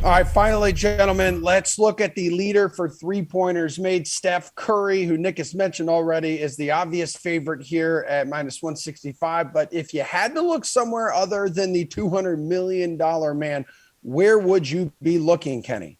All right, finally, gentlemen, let's look at the leader for three-pointers made. Steph Curry, who Nick has mentioned already, is the obvious favorite here at minus 165. But if you had to look somewhere other than the $200 million man, where would you be looking, Kenny?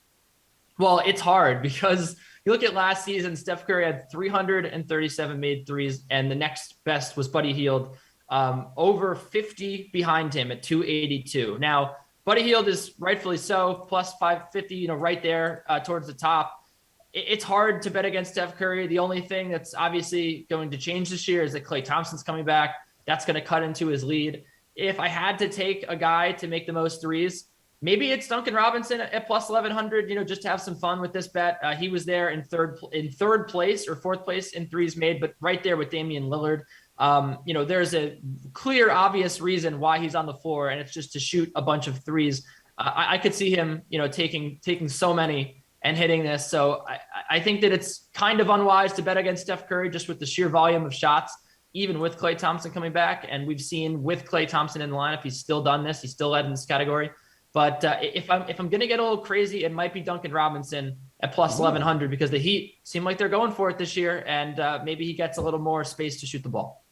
Well, it's hard because you look at last season, Steph Curry had 337 made threes, and the next best was Buddy Hield, over 50 behind him at 282. Now, Buddy Hield is rightfully so, plus 550, right there towards the top. It's hard to bet against Steph Curry. The only thing that's obviously going to change this year is that Klay Thompson's coming back. That's going to cut into his lead. If I had to take a guy to make the most threes, maybe it's Duncan Robinson at plus 1100, just to have some fun with this bet. He was there in third place or fourth place in threes made, but right there with Damian Lillard. There's a clear, obvious reason why he's on the floor, and it's just to shoot a bunch of threes. I could see him, taking so many and hitting this. So I think that it's kind of unwise to bet against Steph Curry just with the sheer volume of shots, even with Klay Thompson coming back. And we've seen with Klay Thompson in the lineup, he's still done this. He's still led in this category. But if I'm going to get a little crazy, it might be Duncan Robinson at plus 1100 because the Heat seem like they're going for it this year, and maybe he gets a little more space to shoot the ball.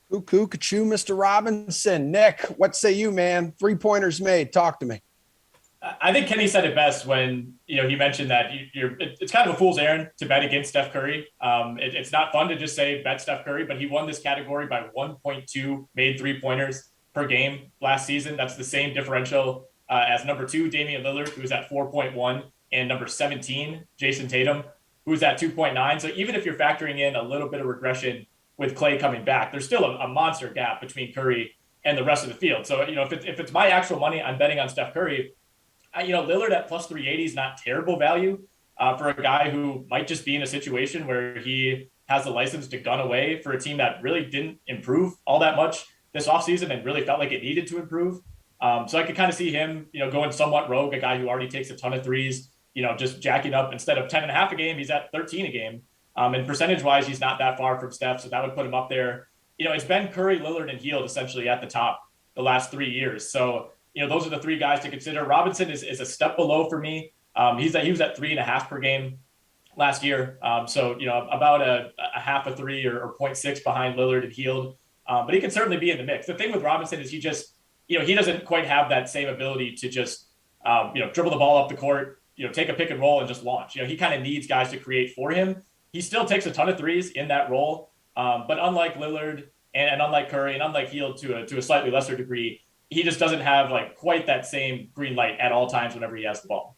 Cuckoo, Mr. Robinson. Nick, what say you, man? Three-pointers made. Talk to me. I think Kenny said it best when he mentioned that it's kind of a fool's errand to bet against Steph Curry. It's not fun to just say bet Steph Curry, but he won this category by 1.2 made three-pointers per game last season. That's the same differential as number 2, Damian Lillard, who was at 4.1, and number 17, Jason Tatum, who's at 2.9. So even if you're factoring in a little bit of regression with Klay coming back, there's still a monster gap between Curry and the rest of the field. So, if it's my actual money, I'm betting on Steph Curry. Lillard at plus 380 is not terrible value for a guy who might just be in a situation where he has the license to gun away for a team that really didn't improve all that much this offseason and really felt like it needed to improve. So I could kind of see him, going somewhat rogue, a guy who already takes a ton of threes, just jacking up. Instead of 10.5 a game, he's at 13 a game. And percentage-wise, he's not that far from Steph, so that would put him up there. It's been Curry, Lillard, and Hield essentially at the top the last 3 years. So, those are the three guys to consider. Robinson is a step below for me. He was at 3.5 per game last year. About a half a three or 0.6 behind Lillard and Hield. But he can certainly be in the mix. The thing with Robinson is he doesn't quite have that same ability to just, dribble the ball up the court, take a pick and roll and just launch. He kind of needs guys to create for him. He still takes a ton of threes in that role. But unlike Lillard and unlike Curry and unlike Hield to a slightly lesser degree, he just doesn't have quite that same green light at all times whenever he has the ball.